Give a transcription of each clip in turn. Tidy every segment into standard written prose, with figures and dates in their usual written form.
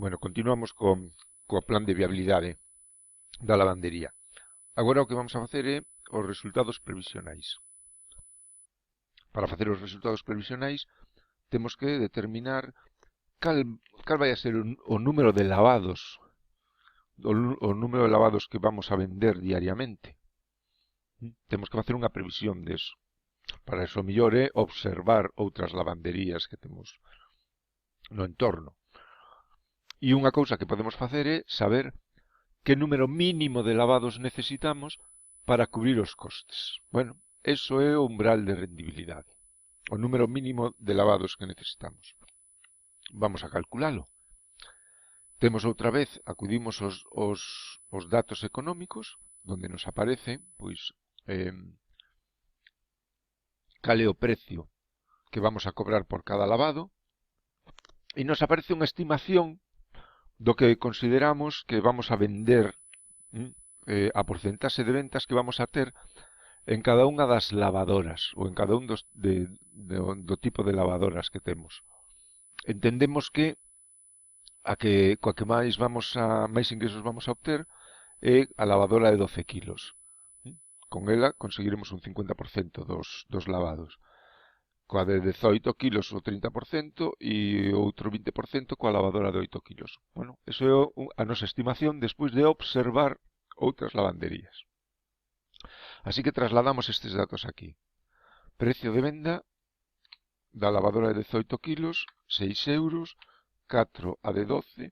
Bueno, continuamos co plan de viabilidade da lavandería. Agora o que vamos a facer é os resultados previsionais. Para facer os resultados previsionais temos que determinar cal vai a ser o número de lavados, o número de lavados que vamos a vender diariamente. Temos que facer unha previsión deso. Para eso o mellor é observar outras lavanderías que temos no entorno. E unha cousa que podemos facer é saber que número mínimo de lavados necesitamos para cubrir os costes. Bueno, eso é o umbral de rendibilidade. O número mínimo de lavados que necesitamos. Vamos a calculalo. Temos outra vez, acudimos aos datos económicos, onde nos aparece, pois, cal é o precio que vamos a cobrar por cada lavado, e nos aparece unha estimación do que consideramos que vamos a vender, a porcentaxe de ventas que vamos a ter en cada unha das lavadoras, ou en cada un do tipo de lavadoras que temos. Entendemos que coa que máis ingresos vamos a obter é a lavadora de 12 kilos. Con ela conseguiremos un 50% dos lavados. Coa de 18 kilos o 30% e outro 20% coa lavadora de 8 kilos. Bueno, eso é a nosa estimación despois de observar outras lavanderías. Así que trasladamos estes datos aquí. Precio de venda da lavadora de 18 kilos, 6 euros, 4 a de 12,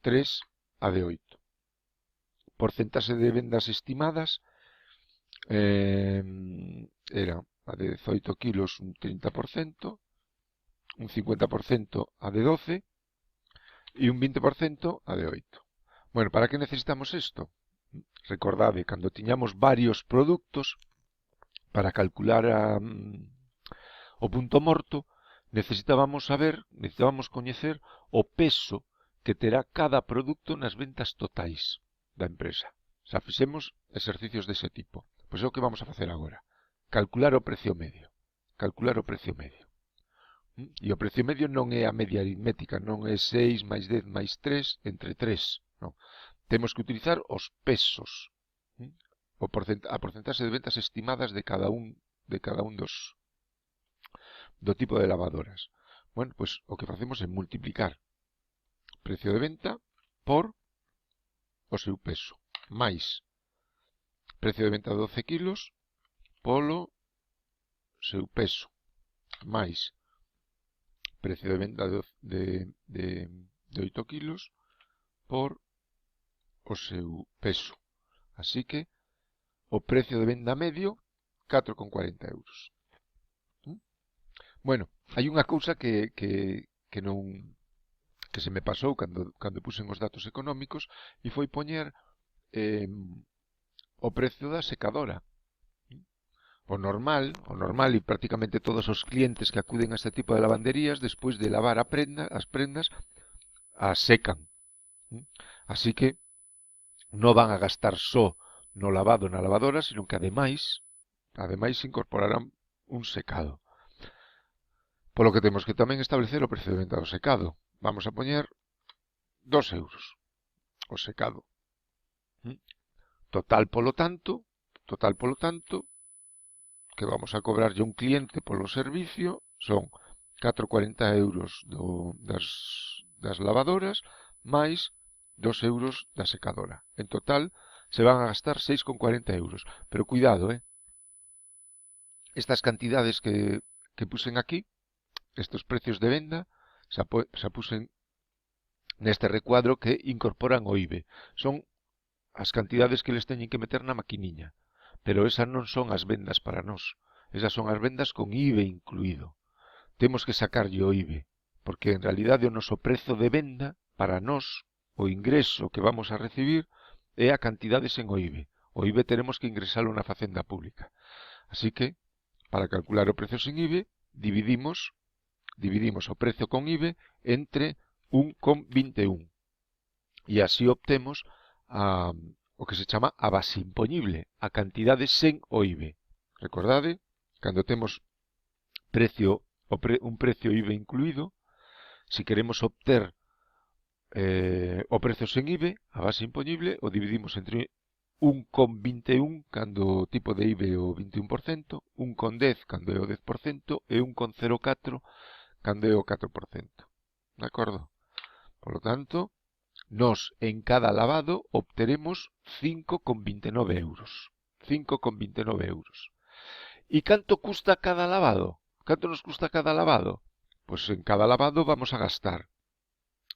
3 a de 8. Porcentaxe de vendas estimadas era a de 18 kilos un 30%, un 50% a de 12 e un 20% a de 8. Bueno, para que necesitamos isto? Recordade, cando tiñamos varios produtos, para calcular o punto morto, necesitábamos coñecer o peso que terá cada produto nas ventas totais da empresa. Xa fixemos exercicios dese tipo. Pois é o que vamos a facer agora. Calcular o precio medio. Calcular o precio medio. E o precio medio non é a media aritmética, non é 6 máis 10 máis 3 entre 3. Non. Temos que utilizar os pesos. A porcentaxe de ventas estimadas de cada un do tipo de lavadoras. Bueno, pois o que facemos é multiplicar precio de venta por o seu peso, máis precio de venta de 12 kilos polo seu peso, máis precio de venta de 8 kilos por o seu peso. Así que o precio de venda medio 4,40 euros. Bueno, hai unha cousa que non que se me pasou cando puxen os datos económicos e foi poñer o precio da secadora. O normal e prácticamente todos os clientes que acuden a este tipo de lavanderías despois de lavar as prendas as secan. Así que non van a gastar só no lavado na lavadora, sino que ademais incorporarán un secado. Polo que temos que tamén establecer o precio de venta do secado. Vamos a poñer 2 euros o secado. Total polo tanto, que vamos a cobrarlle un cliente polo servicio son 4,40 euros das lavadoras máis 2 euros da secadora. En total se van a gastar 6,40 euros. Pero cuidado, estas cantidades que puxen aquí, estes precios de venda, xa puxen neste recuadro que incorporan o IVE. Son as cantidades que les teñen que meter na maquiniña. Pero esas non son as vendas para nós. Esas son as vendas con IVE incluído. Temos que sacarlle o IVE, porque en realidade o noso prezo de venda para nós, o ingreso que vamos a recibir, é a cantidade sen o IVE. O IVE teremos que ingresalo na facenda pública. Así que, para calcular o prezo sen IVE, dividimos o prezo con IVE entre 1,21. E así obtemos o que se chama a base impoñible, a cantidade sen o IVE. Recordade, cando temos un precio IVE incluído, se queremos obter o prezo sen IVE, a base impoñible, o dividimos entre 1,21 cando o tipo de IVE é o 21%, 1,10 cando é o 10% e 1,04 cando é o 4%. De acordo? Por lo tanto, nos en cada lavado obteremos 5,29 euros. 5,29 euros. E canto custa cada lavado? Canto nos custa cada lavado? Pois en cada lavado vamos a gastar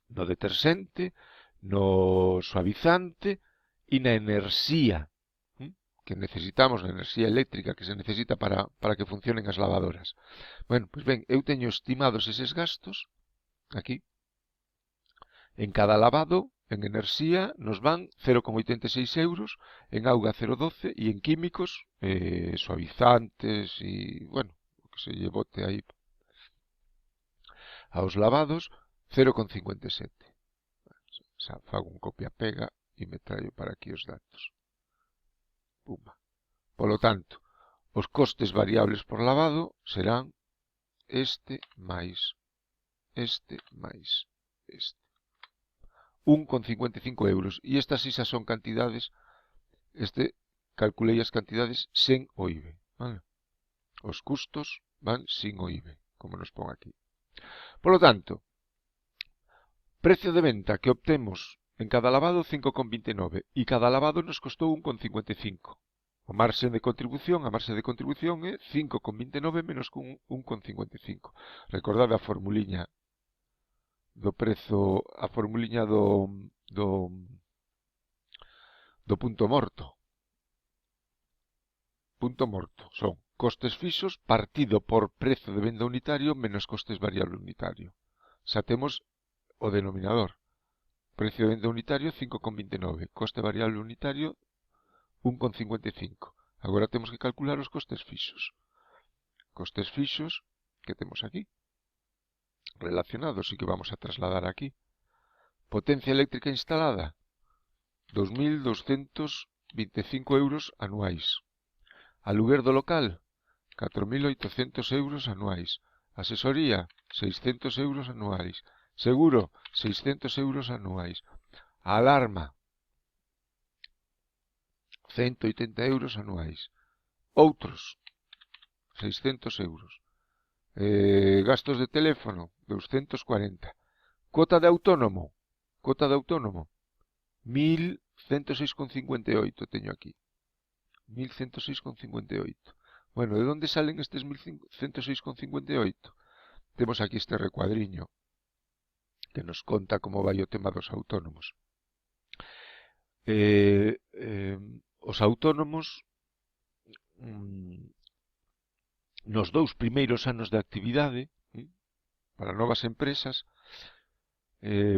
no deterxente, no suavizante e na enerxía que necesitamos, na enerxía eléctrica que se necesita para que funcionen as lavadoras. Bueno, pois ben, eu teño estimados eses gastos aquí. En cada lavado, en enerxía, nos van 0,86 euros, en auga 0,12 e en químicos, suavizantes e, bueno, o que se lle bote aí aos lavados, 0,57. Xa fago un copia-pega e me traio para aquí os datos. Pumba. Polo tanto, os costes variables por lavado serán este máis este. 1,55 euros. E estas sí xa son cantidades, calculei as cantidades sen o IVE. Vale? Os custos van sin o IVE, como nos pon aquí. Por lo tanto, precio de venta que obtemos en cada lavado 5,29 e cada lavado nos costou 1,55. A marxe de contribución é 5,29 menos 1,55. Recordade a formuliña do prezo, a formuliña do punto morto. Punto morto son costes fixos partido por prezo de venda unitario menos costes variable unitario. Xa temos o denominador. Precio de venda unitario 5,29, coste variable unitario 1,55. Agora temos que calcular os costes fixos. Costes fixos que temos aquí. Relacionados e que vamos a trasladar aquí. Potencia eléctrica instalada 2.225 euros anuais. Aluguer do local 4.800 euros anuais. Asesoría 600 euros anuais. Seguro 600 euros anuais. Alarma 180 euros anuais. Outros 600 euros. Gastos de teléfono 240. Cota de autónomo 1.106,58 teño aquí. 1.106,58. Bueno, de onde salen estes 1.106,58? Temos aquí este recuadriño que nos conta como vai o tema dos autónomos. Os autónomos nos 2 primeiros anos de actividade para novas empresas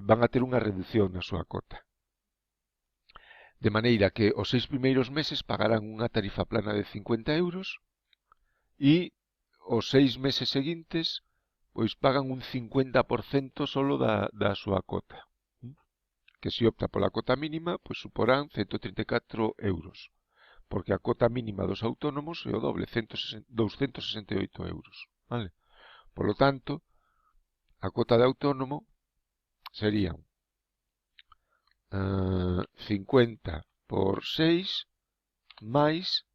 van a ter unha reducción na súa cota. De maneira que os 6 primeiros meses pagarán unha tarifa plana de 50 euros e os 6 meses seguintes pois pagan un 50% solo da súa cota. Que se opta pola cota mínima, pois suporán 134 euros. Porque a cota mínima dos autónomos é o doble, 268 euros. Vale? Por lo tanto, a cota de autónomo serían 50 por 6 máis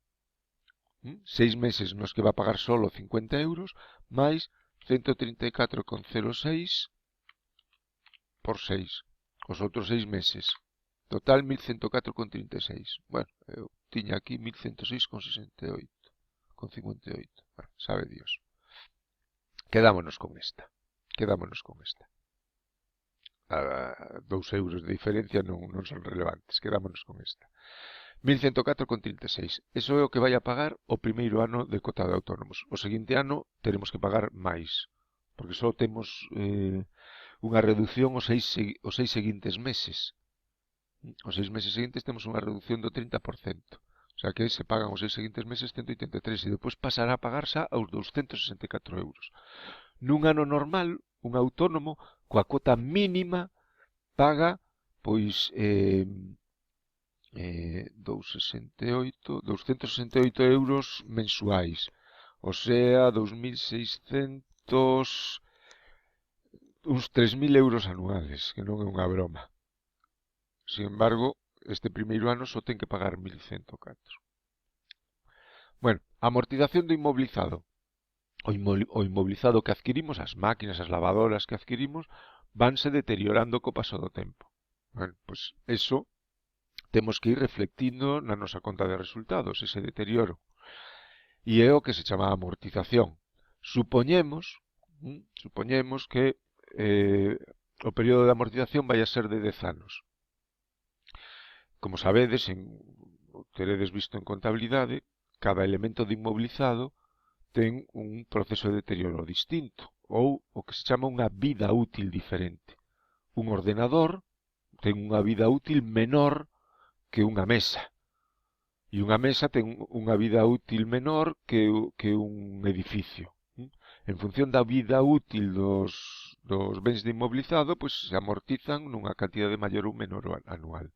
6 meses nos que va a pagar solo 50 euros máis 134,06 por 6 os outros 6 meses. Total 1.104,36. Bueno, eu tiña aquí 1.106,68. Con 58. Bueno, sabe Dios. Quedámonos con esta. A 2 euros de diferencia non son relevantes. Quedámonos con esta. 1.104,36. Eso é o que vai a pagar o primeiro ano de cota de autónomos. O seguinte ano teremos que pagar máis. Porque só temos unha reducción os 6 seguintes meses. Os 6 meses seguintes temos unha reducción do 30%. O sea que se pagan os 6 seguintes meses 183 e depois pasará a pagar xa aos 264 euros. Nun ano normal, un autónomo coa cota mínima paga pois 268 euros mensuais. O sea, 2.600 uns 3.000 euros anuales, que non é unha broma. Sin embargo, este primeiro ano só ten que pagar 1.104. Bueno, amortización do inmobilizado. O inmobilizado que adquirimos, as máquinas, as lavadoras que adquirimos, vanse deteriorando co paso do tempo. Bueno, pois eso temos que ir reflectindo na nosa conta de resultados, ese deterioro. E é o que se chama amortización. Supoñemos que o período de amortización vai a ser de 10 anos. Como sabedes, teredes visto en contabilidade, cada elemento de inmobilizado ten un proceso de deterioro distinto, ou o que se chama unha vida útil diferente. Un ordenador ten unha vida útil menor que unha mesa. E unha mesa ten unha vida útil menor que un edificio. En función da vida útil dos bens de inmobilizado, pois se amortizan nunha cantidade maior ou menor anual.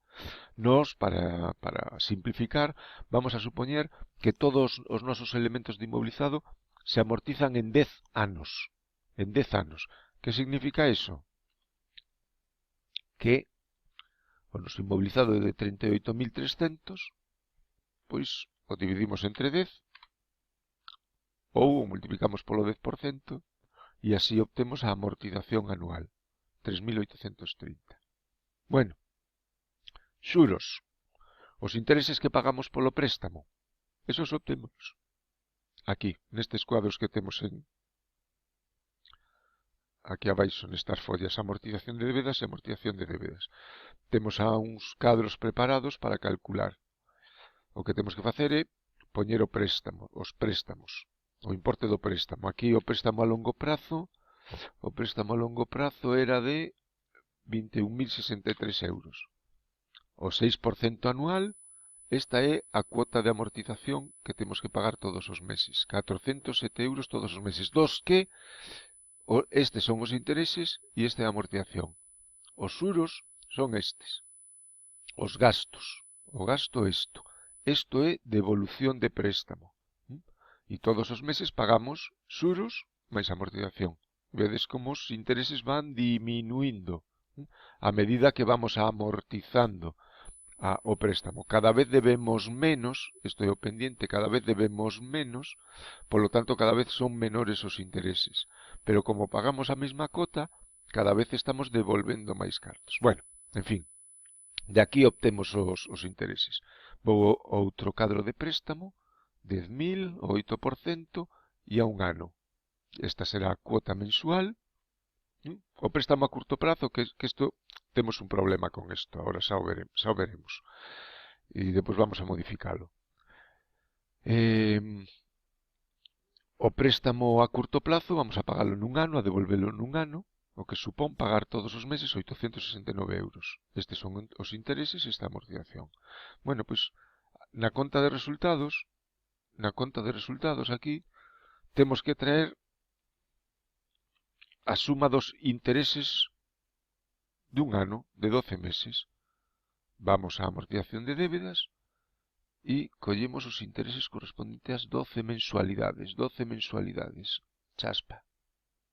Nos, para simplificar, vamos a supoñer que todos os nosos elementos de inmobilizado se amortizan en 10 anos. En 10 anos. Que significa eso? Que o noso inmobilizado é de 38.300, pois o dividimos entre 10 ou o multiplicamos polo 10% e así obtemos a amortización anual, 3.830. Bueno, xuros, os intereses que pagamos polo préstamo, esos obtemos aquí, nestes cuadros que temos aquí abaixo, nestas follas, amortización de débedas e amortización de débedas. Temos a uns cadros preparados para calcular. O que temos que facer é poñer o préstamo, os préstamos, o importe do préstamo. Aquí o préstamo a longo prazo era de 21.063 euros. O 6% anual, esta é a cuota de amortización que temos que pagar todos os meses. 407 euros todos os meses, dos que estes son os intereses e esta é a amortización. Os xuros son estes. Os gastos. O gasto isto. Isto é devolución de préstamo. E todos os meses pagamos xuros máis amortización. Vedes como os intereses van diminuindo a medida que vamos amortizando o préstamo. Cada vez debemos menos, isto é o pendiente, cada vez debemos menos, polo tanto cada vez son menores os intereses. Pero como pagamos a mesma cota, cada vez estamos devolvendo máis cartos. Bueno, en fin, de aquí obtemos os intereses. Vou ao outro cadro de préstamo, 10.000, o 8% e a un ano. Esta será a cuota mensual. O préstamo a curto prazo, que isto temos un problema con isto, ahora xa o veremos. E depois vamos a modificalo. O préstamo a curto plazo vamos a pagalo nun ano, a devolvelo nun ano, o que supón pagar todos os meses 869 euros. Estes son os intereses e esta amortización. Bueno, pois, na conta de resultados aquí, temos que traer a suma dos intereses dun ano, de 12 meses. Vamos á amortización de débedas e collemos os intereses correspondentes ás 12 mensualidades. 12 mensualidades. Chaspa.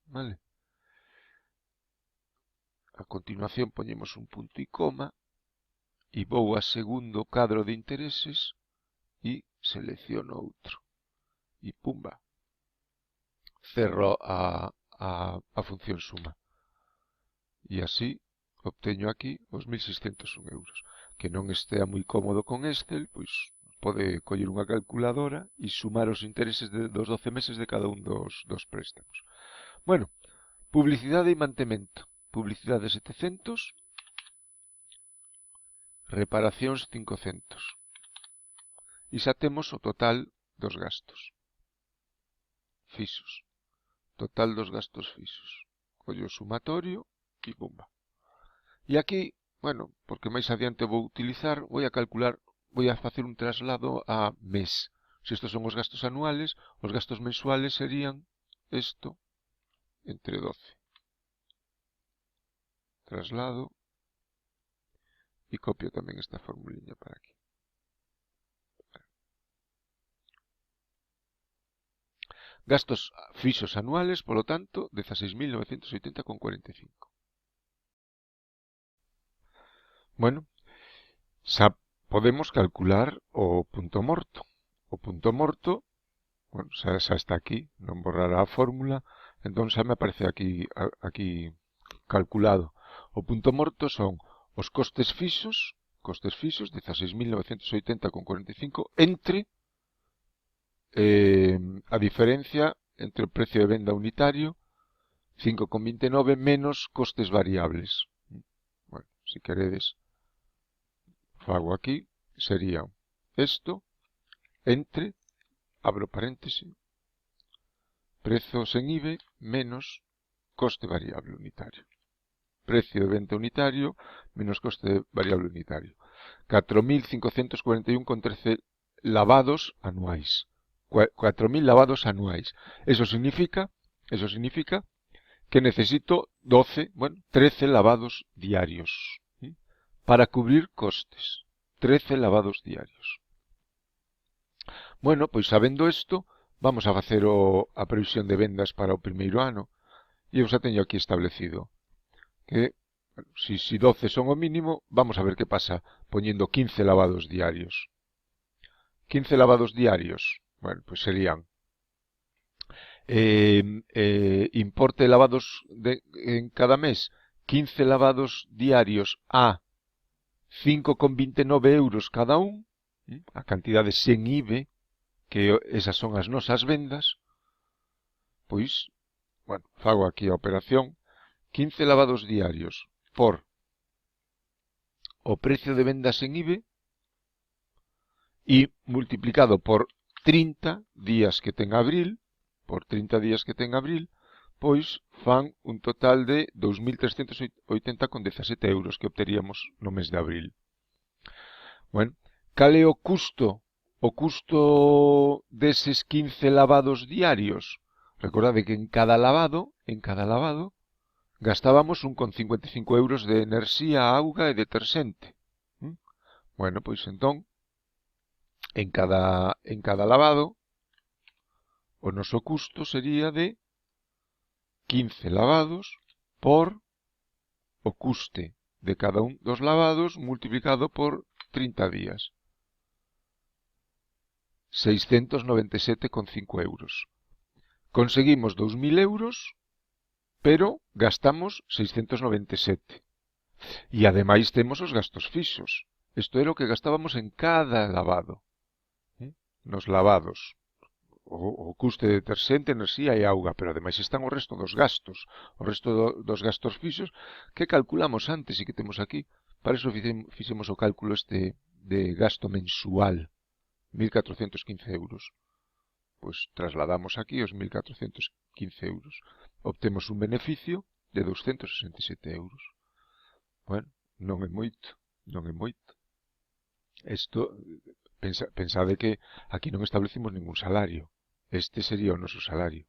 Vale? A continuación poñemos un punto e coma e vou a segundo cadro de intereses e selecciono outro. E pumba. Cerro a función suma. E así obteño aquí os 1.601 euros. Que non estea moi cómodo con Excel, pois pode coller unha calculadora e sumar os intereses dos 12 meses de cada un dos préstamos. Bueno, publicidade e mantemento. Publicidade 700, reparacións 500. E xa temos o total dos gastos fixos. Total dos gastos fixos. Collo o sumatorio e pumba. E aquí, bueno, porque máis adiante vou utilizar, voy a facer un traslado a mes. Se estos son os gastos anuales, os gastos mensuales serían isto entre 12. Traslado e copio tamén esta formuliña para aquí. Gastos fixos anuales, polo tanto, 16.980,45. Bueno, xa podemos calcular o punto morto. O punto morto, bueno, xa está aquí, non borrará a fórmula, entón xa me aparece aquí calculado. O punto morto son os costes fixos, 16.980,45, entre a diferencia entre o precio de venda unitario, 5,29 menos costes variables. Bueno, se queredes, fago aquí, sería isto entre, abro paréntese, prezo sen IVE menos coste variable unitario. Precio de venta unitario menos coste variable unitario. 4.541,13 lavados anuais. 4.000 lavados anuais. Eso significa que necesito 13 lavados diarios para cubrir costes. 13 lavados diarios. Bueno, pois sabendo isto, vamos a facer a previsión de vendas para o primeiro ano. E eu xa teño aquí establecido que si 12 son o mínimo, vamos a ver que pasa poñendo 15 lavados diarios. 15 lavados diarios, bueno, pues serían importe de lavados en cada mes, 15 lavados diarios a 5,29 euros cada un, a cantidade sen IVE, que esas son as nosas vendas, pois, bueno, fago aquí a operación, 15 lavados diarios por o precio de venda sen IVE e multiplicado por 30 días que ten abril, pois fan un total de 2.380,17 euros que obteríamos no mes de abril. Bueno, cal é o custo? O custo deses 15 lavados diarios? Recordade que en cada lavado gastábamos 1,55 euros de enerxía, auga e deterxente. Bueno, pois entón, en cada lavado, o noso custo sería de 15 lavados por o custe de cada un dos lavados multiplicado por 30 días. 697,5 euros. Conseguimos 2.000 euros, pero gastamos 697. E ademais temos os gastos fixos. Isto era o que gastábamos en cada lavado. Nos lavados. O custe de deterxente, enerxía e auga, pero ademais están o resto dos gastos. O resto dos gastos fixos que calculamos antes e que temos aquí. Para iso fixemos o cálculo de gasto mensual. 1.415 euros. Pois trasladamos aquí os 1.415 euros. Obtemos un beneficio de 267 euros. Bueno, non é moito, non é moito. Isto, pensade que aquí non establecimos ningún salario. Este sería o noso salario.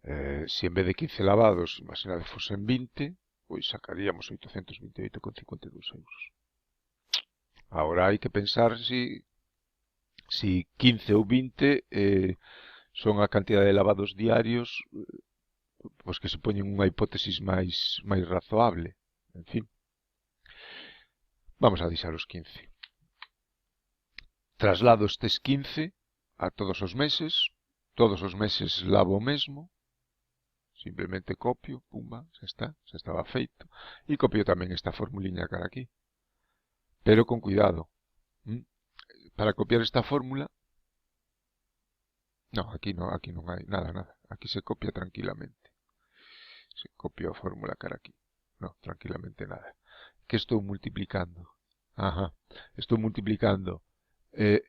Se en vez de 15 lavados, imaginade, fosen 20, pois sacaríamos 828,52 euros. Agora hai que pensar si 15 ou 20 son a cantidad de lavados diarios, pois que se poñen unha hipótesis máis razoable. En fin, vamos a deixar os 15. Traslado estes 15 a todos os meses lavo o mesmo, simplemente copio, pumba, xa estaba feito, e copio tamén esta formuliña cara aquí. Pero con cuidado. Para copiar esta fórmula, no, aquí non hai nada, aquí se copia tranquilamente. Se copia a fórmula cara aquí. No, tranquilamente nada. Que estou multiplicando? Estou multiplicando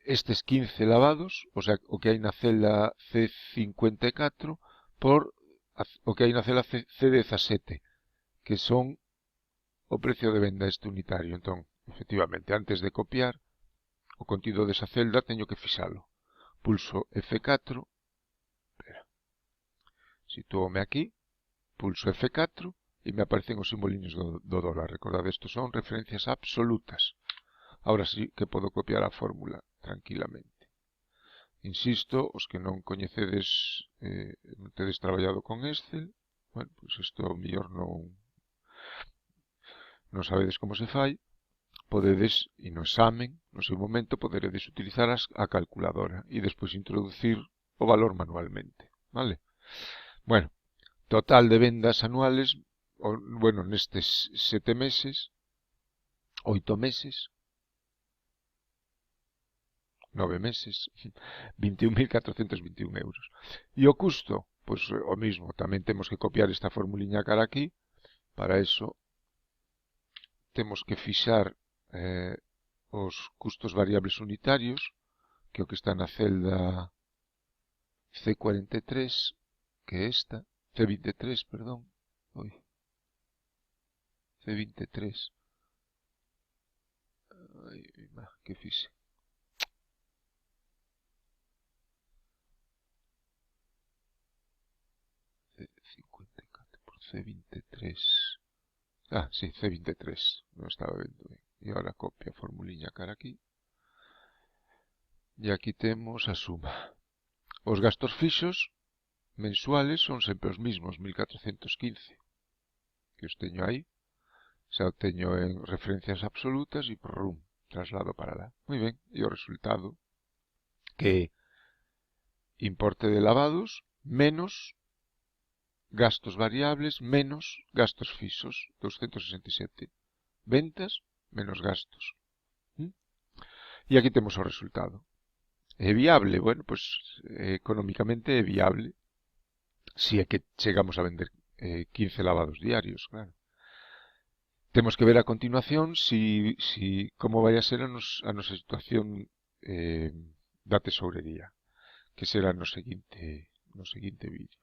estes 15 lavados, o sea, o que hai na celda C54 por o que hai na celda C17, que son o precio de venda este unitario. Entón, efectivamente, antes de copiar o contido desa celda, teño que fixalo. Pulso F4, sitúome aquí, pulso F4 e me aparecen os simboliños do dólar. Recordade, estos son referencias absolutas. Ahora sí que podo copiar a fórmula tranquilamente. Insisto, os que non coñecedes, non tedes traballado con Excel, bueno, pois isto ao mellor non sabedes como se fai, podedes, e no examen, no seu momento, poderedes utilizar a calculadora e despois introducir o valor manualmente, vale? Bueno, total de vendas anuales, bueno, nestes 7 meses, 8 meses, 9 meses, 21.421 euros. E o custo, pois o mismo, tamén temos que copiar esta formuliña cara aquí, para eso temos que fixar os custos variables unitarios, que é o que está na celda C43, que é esta, C23, perdón, oi, C23, ai, que fixe, C54 por C23, ah, sí, C23, non estaba vendo ben, e agora copia a formuliña cara aquí, e aquí temos a suma. Os gastos fixos mensuales son sempre os mismos, 1415, que os teño aí, xa o teño en referencias absolutas e prum, traslado para lá. Moi ben, e o resultado que importe de lavados menos gastos variables menos gastos fixos, 267. Ventas menos gastos. E aquí temos o resultado. É viable? Bueno, pois económicamente é viable. Si é que chegamos a vender 15 lavados diarios, claro. Temos que ver a continuación como vai a ser a nosa situación da tesourería, que será no seguinte vídeo.